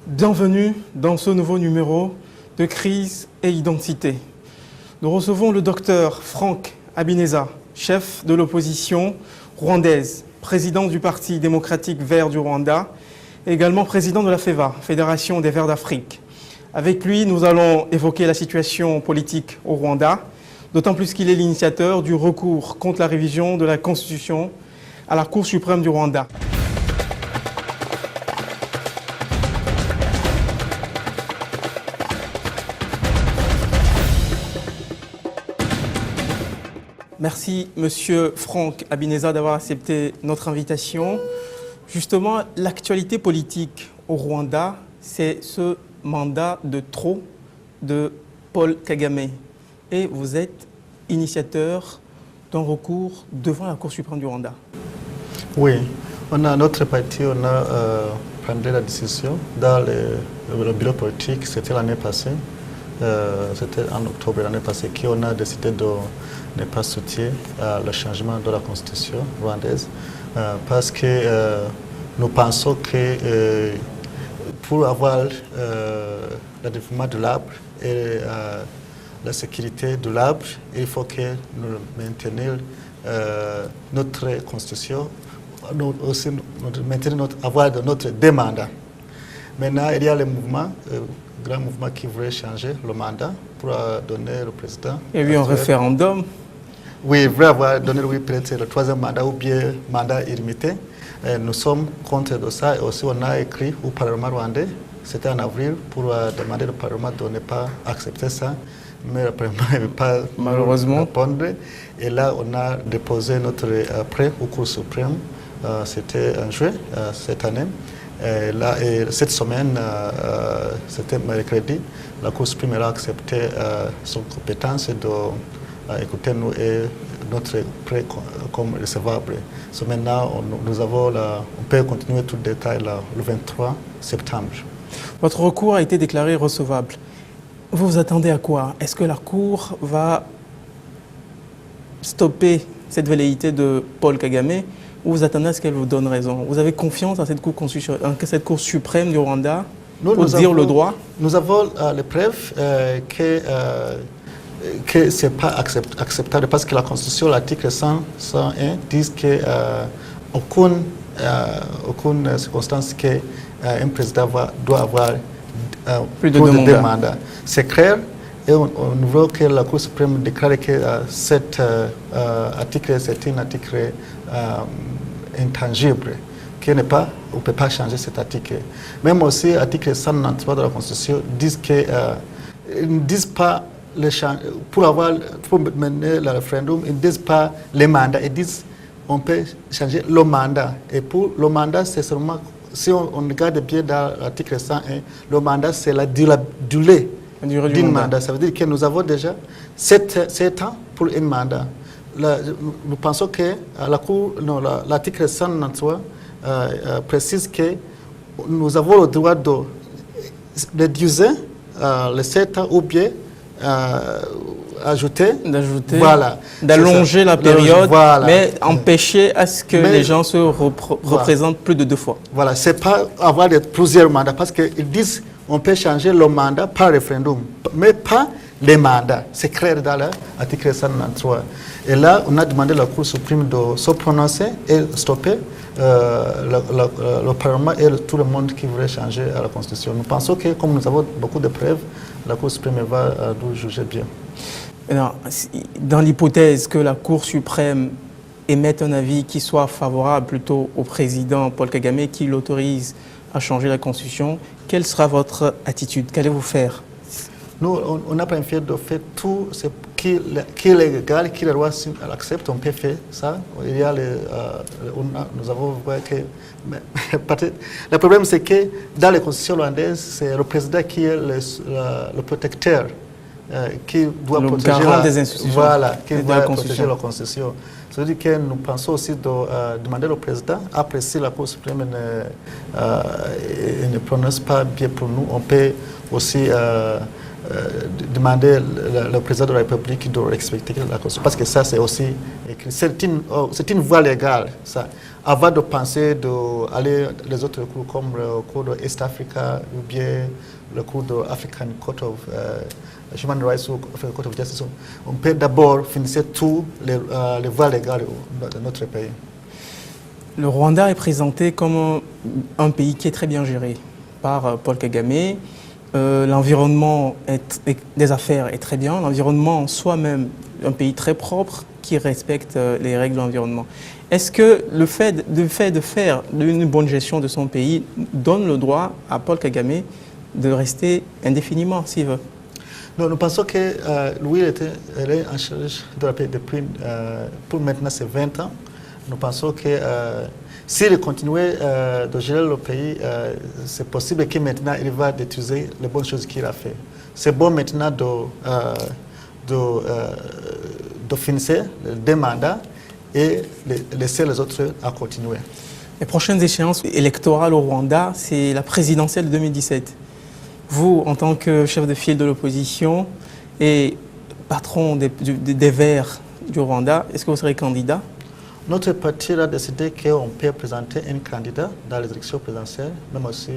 Bienvenue dans ce nouveau numéro de Crise et Identité. Nous recevons le docteur Franck Habineza, chef de l'opposition rwandaise, président du Parti démocratique vert du Rwanda, et également président de la FEVA, Fédération des Verts d'Afrique. Avec lui, nous allons évoquer la situation politique au Rwanda, d'autant plus qu'il est l'initiateur du recours contre la révision de la Constitution à la Cour suprême du Rwanda. Merci, Monsieur Franck Habineza, d'avoir accepté notre invitation. Justement, l'actualité politique au Rwanda, c'est ce mandat de trop de Paul Kagame. Et vous êtes initiateur d'un recours devant la Cour suprême du Rwanda. Oui, notre parti, on a pris la décision dans le bureau politique, c'était l'année passée. C'était en octobre l'année passée qu'on a décidé de ne pas soutenir le changement de la constitution rwandaise parce que nous pensons que pour avoir le développement de l'arbre et la sécurité de l'arbre, il faut que nous maintenions notre constitution, nous aussi maintenir avoir notre demande. Maintenant, il y a le mouvement, grand mouvement qui voulait changer le mandat pour donner le président. Il y a eu un référendum. Oui, il voulait avoir donné peut-être le troisième mandat ou bien mandat illimité. Nous sommes contre de ça et aussi on a écrit au Parlement rwandais, c'était en avril, pour demander au Parlement de ne pas accepter ça. Mais le Parlement ne veut pas malheureusement répondre. Et là, on a déposé notre prêt au Cour suprême. C'était en juin cette année. Et cette semaine, c'était mercredi, la Cour suprême a accepté son compétence d'écouter nous et notre prêt comme recevable. So maintenant, on peut continuer tout le détail le 23 septembre. Votre recours a été déclaré recevable. Vous vous attendez à quoi? Est-ce que la Cour va stopper cette velléité de Paul Kagame ou vous attendez à ce qu'elle vous donne raison? Vous avez confiance en cette Cour suprême du Rwanda pour dire le droit? Nous avons les preuves que ce n'est pas acceptable parce que la Constitution, l'article 101, dit qu'aucune circonstance qu'un président doit avoir plus de deux mandats. C'est clair et on veut que la Cour suprême déclare que cet article, c'est un article intangible, on ne peut pas changer cet article. Même aussi, l'article 193 de la Constitution dit ne disent pas pour mener le référendum, ils ne disent pas les mandats, ils disent on peut changer le mandat. Et pour le mandat, c'est seulement, si on regarde bien dans l'article 101, le mandat, c'est la durée d'un mandat. Ça veut dire que nous avons déjà 7 ans pour un mandat. Nous pensons que l'article 193 précise que nous avons le droit de réduire les 7 ans ou bien d'allonger la période, mais empêcher à ce que les gens se représentent plus de 2 fois. Voilà, c'est pas avoir plusieurs mandats, parce qu'ils disent on peut changer le mandat par référendum, mais pas les mandats. C'est clair dans l'article 193. Et là, on a demandé à la Cour suprême de se prononcer et stopper le Parlement et tout le monde qui voulait changer la Constitution. Nous pensons que, comme nous avons beaucoup de preuves, la Cour suprême va nous juger bien. Alors, dans l'hypothèse que la Cour suprême émette un avis qui soit favorable plutôt au président Paul Kagame, qui l'autorise à changer la Constitution, quelle sera votre attitude? Qu'allez-vous faire? Nous, on a planifié de faire tout ce qui est légal, qui le roi accepte, on peut faire ça. Il y a nous avons vu que... Le problème, c'est que dans les constitutions rwandaises, c'est le président qui est le protecteur, qui doit protéger des institutions. Voilà, qui doit protéger la Constitution. Ça veut dire que nous pensons aussi de demander au président, après si la Cour suprême ne prononce pas bien pour nous, on peut aussi demander le président de la République de respecter la Constitution, parce que ça c'est aussi écrit. C'est une voie légale, ça. Avant de penser d'aller les autres cours comme le cours de East Africa ou bien le cours de African Court of Human Rights ou African Court of Justice, on peut d'abord finir tous les voies légales de notre pays. Le Rwanda est présenté comme un pays qui est très bien géré par Paul Kagame. L'environnement des affaires est très bien. L'environnement en soi-même, un pays très propre qui respecte les règles de l'environnement. Est-ce que le fait de faire une bonne gestion de son pays donne le droit à Paul Kagame de rester indéfiniment s'il veut? Non, nous pensons que lui, il est en charge de la paix depuis, pour maintenant, c'est 20 ans. Nous pensons que s'il continuait de gérer le pays, c'est possible que maintenant il va détruire les bonnes choses qu'il a fait. C'est bon maintenant de finir des mandats et laisser les autres à continuer. Les prochaines échéances électorales au Rwanda, c'est la présidentielle de 2017. Vous, en tant que chef de file de l'opposition et patron des Verts du Rwanda, est-ce que vous serez candidat? Notre parti a décidé qu'on peut présenter un candidat dans les élections présidentielles, même aussi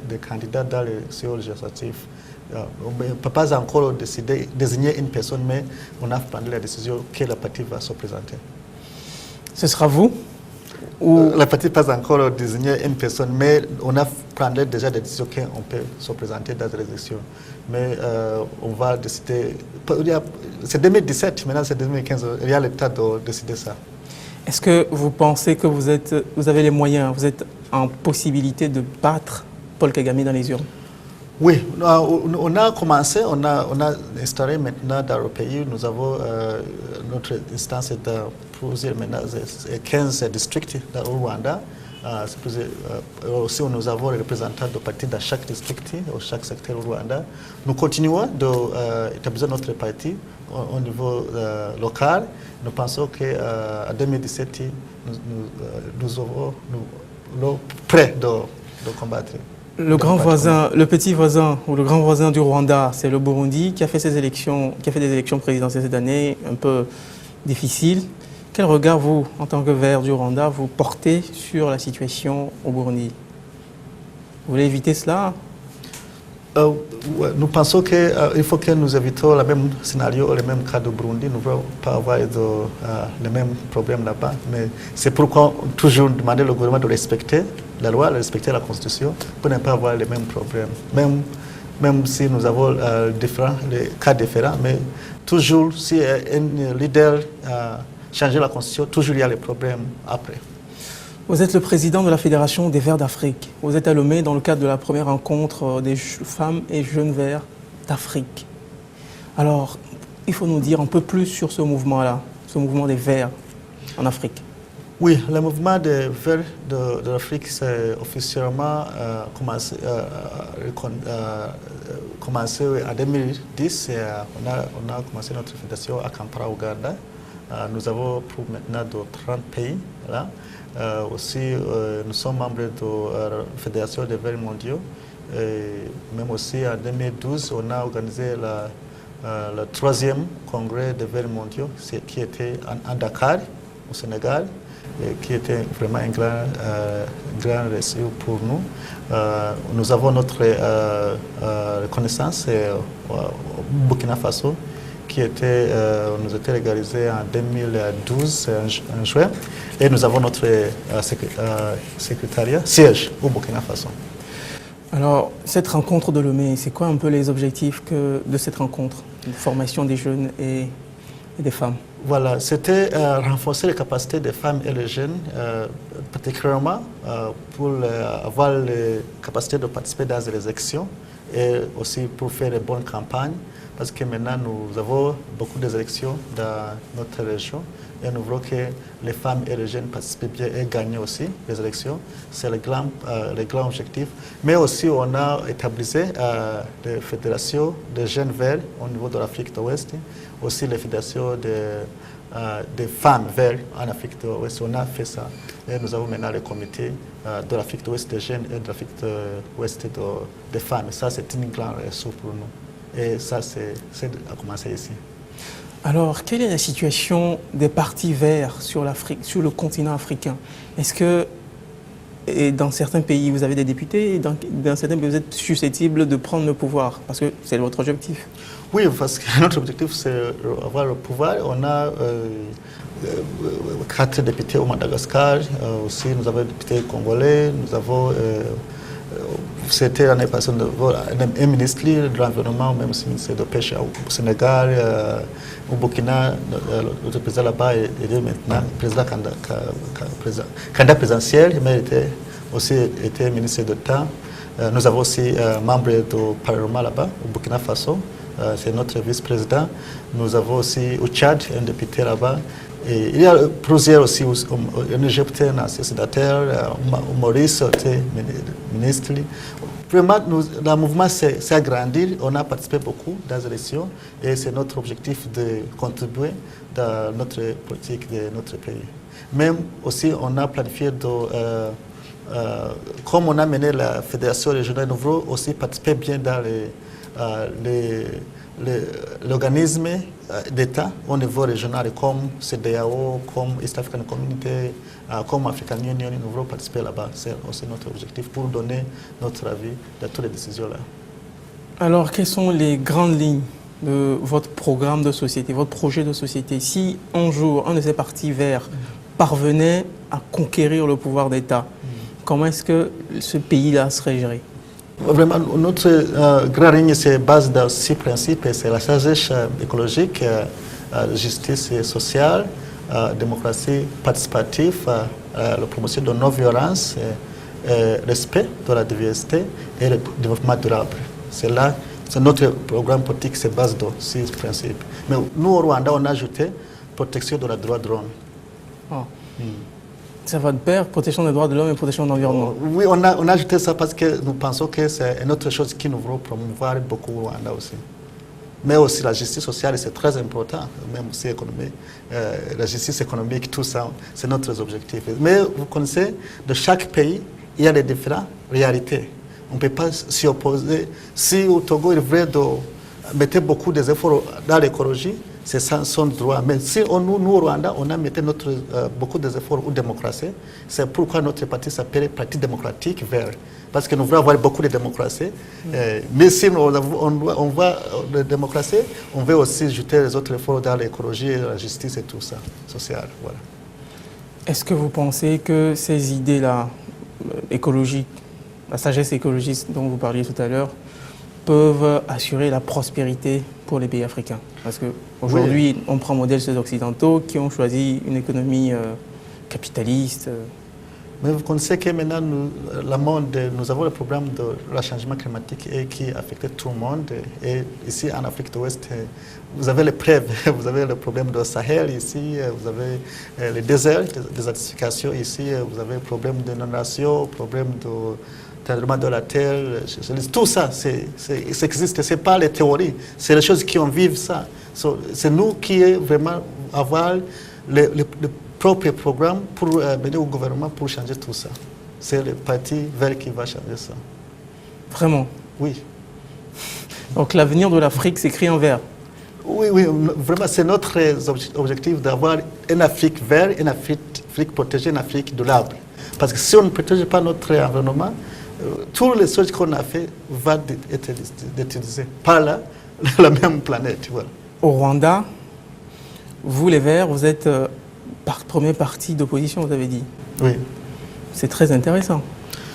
des candidats dans les élections législatives. On ne peut pas encore désigner une personne, mais on a pris la décision que le parti va se présenter. Ce sera vous? Le parti n'a pas encore désigné une personne, mais on a pris déjà des décisions qu'on peut se présenter dans les élections. Mais on va décider. C'est 2017, maintenant c'est 2015, il y a le temps de décider ça. Est-ce que vous pensez que vous avez les moyens, vous êtes en possibilité de battre Paul Kagame dans les urnes? Oui, on a commencé, on a installé maintenant dans le pays, nous avons notre instance dans plusieurs, maintenant 15 districts dans le Rwanda. Aussi, nous avons les représentants de partis dans chaque district, ou chaque secteur au Rwanda. Nous continuons d'établir notre parti au niveau local. Nous pensons qu'en 2017, nous sommes prêts de combattre. Le petit voisin ou le grand voisin du Rwanda, c'est le Burundi qui a fait des élections présidentielles cette année un peu difficiles. Quel regard, vous, en tant que Vert du Rwanda, vous portez sur la situation au Burundi? Vous voulez éviter cela? Nous pensons qu'il faut que nous évitons le même scénario, le même cas de Burundi. Nous ne voulons pas avoir les mêmes problèmes là-bas. Mais c'est pourquoi toujours demander au gouvernement de respecter la loi, de respecter la Constitution, pour ne pas avoir les mêmes problèmes. Même si nous avons des cas différents, mais toujours si un leader changer la Constitution, toujours il y a les problèmes après. Vous êtes le président de la Fédération des Verts d'Afrique. Vous êtes à Lomé dans le cadre de la première rencontre des femmes et jeunes Verts d'Afrique. Alors, il faut nous dire un peu plus sur ce mouvement-là, ce mouvement des Verts en Afrique. Oui, le mouvement des Verts de l'Afrique, c'est officiellement commencé en 2010. On a commencé notre fédération à Kampala, Ouganda. Nous avons pour maintenant de 30 pays là. Aussi, nous sommes membres de la Fédération des Verts mondiaux. Et même aussi en 2012, on a organisé le 3e congrès des Verts mondiaux qui était à Dakar, au Sénégal, et qui était vraiment un grand récit pour nous. Nous avons notre reconnaissance au Burkina Faso, qui nous était légalisé en 2012, en juin, et nous avons notre secrétariat, siège au Burkina Faso. Alors, cette rencontre de Lomé, c'est quoi un peu les objectifs de cette rencontre, de formation des jeunes et des femmes? Voilà, c'était renforcer les capacités des femmes et les jeunes, particulièrement pour avoir les capacités de participer dans les élections et aussi pour faire de bonnes campagnes. Parce que maintenant, nous avons beaucoup d'élections dans notre région et nous voulons que les femmes et les jeunes participent bien et gagnent aussi les élections. C'est le grand objectif. Mais aussi, on a établi des fédérations de jeunes verts au niveau de l'Afrique de l'Ouest, aussi les fédérations des femmes verts en Afrique de l'Ouest. On a fait ça. Et nous avons maintenant le comité de l'Afrique de l'Ouest des jeunes et de l'Afrique de l'Ouest des femmes. Et ça, c'est une grande ressource pour nous. Et ça, c'est à commencer ici. Alors, quelle est la situation des partis verts sur l'Afrique, sur le continent africain? Est-ce que dans certains pays, vous avez des députés et dans certains pays, vous êtes susceptible de prendre le pouvoir? Parce que c'est votre objectif. Oui, parce que notre objectif, c'est avoir le pouvoir. On a 4 députés au Madagascar. Aussi, nous avons des députés congolais. Nous avons... C'était l'année passée un ministre de l'Environnement, même si ministre de Pêche au Sénégal, au Burkina, le président là-bas est maintenant candidat présidentiel, mais il était ministre d'État. Nous avons aussi membre du Parlement là-bas, au Burkina Faso, c'est notre vice-président. Nous avons aussi au Tchad un député là-bas. Et il y a plusieurs aussi, un Égyptien, un sénateur, Maurice, ministre. Vraiment, le mouvement s'est agrandi, on a participé beaucoup dans les élections et c'est notre objectif de contribuer dans notre politique de notre pays. Même aussi, on a planifié comme on a mené la fédération régionale, nous voulons aussi participer bien dans l'organisme d'État au niveau régional comme CEDEAO, comme East African Community, comme African Union, nous voulons participer là-bas. C'est aussi notre objectif pour donner notre avis dans toutes les décisions-là. Alors, quelles sont les grandes lignes de votre programme de société, votre projet de société? Si un jour, un de ces partis verts parvenait à conquérir le pouvoir d'État, comment est-ce que ce pays-là serait géré? Vraiment, notre grande ligne se base dans 6 principes, c'est la sagesse écologique, justice sociale, démocratie participative, la promotion de non-violence, respect de la diversité et le développement durable. C'est notre programme politique se base dans 6 principes. Mais nous, au Rwanda, on a ajouté protection de la droit de l'homme. Oh. Ça va de pair, protection des droits de l'homme et protection de l'environnement. Oui, on a ajouté ça parce que nous pensons que c'est une autre chose qui nous voulons promouvoir beaucoup au Rwanda aussi. Mais aussi la justice sociale, c'est très important, même aussi économique. La justice économique, tout ça, c'est notre objectif. Mais vous connaissez, de chaque pays, il y a des différentes réalités. On ne peut pas s'y opposer. Si au Togo, il veut mettre beaucoup d'efforts dans l'écologie, c'est son droit. Mais si nous, au Rwanda, on a mis beaucoup d'efforts en démocratie, c'est pourquoi notre parti s'appelle Parti démocratique vert. Parce que nous voulons avoir beaucoup de démocratie. Mais si on voit la démocratie, on veut aussi ajouter les autres efforts dans l'écologie, la justice et tout ça, social. Voilà. Est-ce que vous pensez que ces idées-là, écologiques, la sagesse écologiste dont vous parliez tout à l'heure, peuvent assurer la prospérité pour les pays africains? Parce qu'aujourd'hui, on prend modèle ceux occidentaux qui ont choisi une économie capitaliste. Mais vous connaissez que maintenant, nous avons le problème de changement climatique qui affecte tout le monde. Et ici, en Afrique de l'Ouest, vous avez les preuves. Vous avez le problème du Sahel ici, vous avez les déserts, la désertification ici, vous avez le problème d'inondation, le problème de tremblement de la terre, tout ça, ça existe. Ce n'est pas les théories, c'est les choses qui en vivent ça. C'est nous qui vraiment avoir le propre programme pour mener au gouvernement pour changer tout ça. C'est le parti vert qui va changer ça. Vraiment? Oui. Donc l'avenir de l'Afrique s'écrit en vert? Oui, vraiment, c'est notre objectif d'avoir une Afrique verte, une Afrique protégée, une Afrique durable. Parce que si on ne protège pas notre environnement, toutes les choses qu'on a fait vont être utilisées par la même planète. Voilà. Au Rwanda, vous les Verts, vous êtes premier parti d'opposition, vous avez dit. Oui. C'est très intéressant.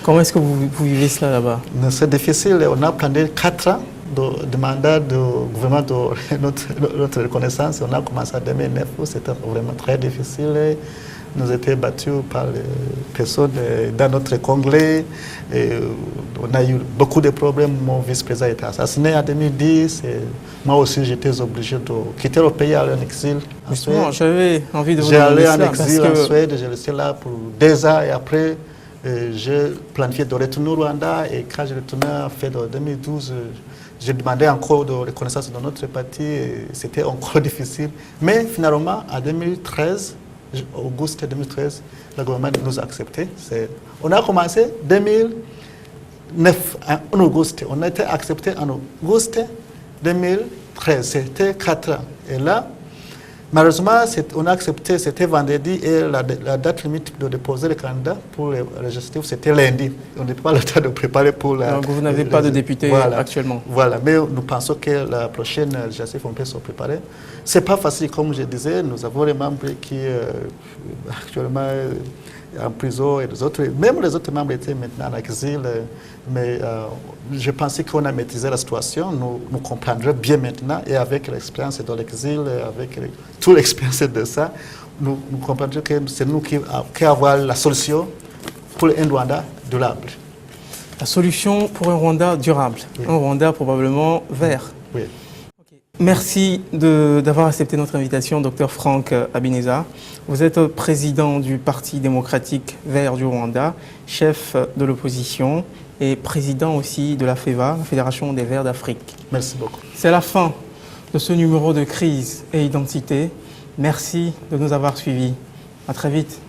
Comment est-ce que vous vivez cela là-bas? C'est difficile. On a pendant 4 ans de mandat du gouvernement de notre reconnaissance. On a commencé en 2009, c'était vraiment très difficile. Nous étions battus par les personnes dans notre congrès. On a eu beaucoup de problèmes. Mon vice-président a été assassiné en 2010. Et moi aussi, j'étais obligé de quitter le pays, aller en exil. Justement, j'avais envie de vous demander ça. J'ai allé en exil en Suède, j'ai resté là pour 2 ans. Et après, j'ai planifié de retourner au Rwanda. Et quand je retournais en fait de 2012, j'ai demandé encore de reconnaissance de notre parti. C'était encore difficile. Mais finalement, en 2013, auguste 2013, le gouvernement nous a acceptés. On a commencé en 2009, en auguste. On a été acceptés en auguste 2013, c'était 4 ans. Et là, malheureusement, on a accepté, c'était vendredi, et la date limite de déposer le candidat pour les législatives, c'était lundi. On n'était pas le temps de préparer pour la... Donc vous n'avez pas de député actuellement. Voilà, mais nous pensons que la prochaine législative, on peut se préparer. Ce n'est pas facile, comme je disais, nous avons les membres qui actuellement en prison et les autres, même les autres membres étaient maintenant en exil, mais je pensais qu'on a maîtrisé la situation, nous comprendrons bien maintenant, et avec l'expérience de l'exil, avec toute l'expérience de ça, nous comprendrons que c'est nous qui avons la solution pour un Rwanda durable. La solution pour un Rwanda durable, oui. Un Rwanda probablement vert. Oui. Merci d'avoir accepté notre invitation, Dr Franck Habineza. Vous êtes président du Parti démocratique vert du Rwanda, chef de l'opposition et président aussi de la FEVA, la Fédération des Verts d'Afrique. Merci beaucoup. C'est la fin de ce numéro de Crise et Identité. Merci de nous avoir suivis. À très vite.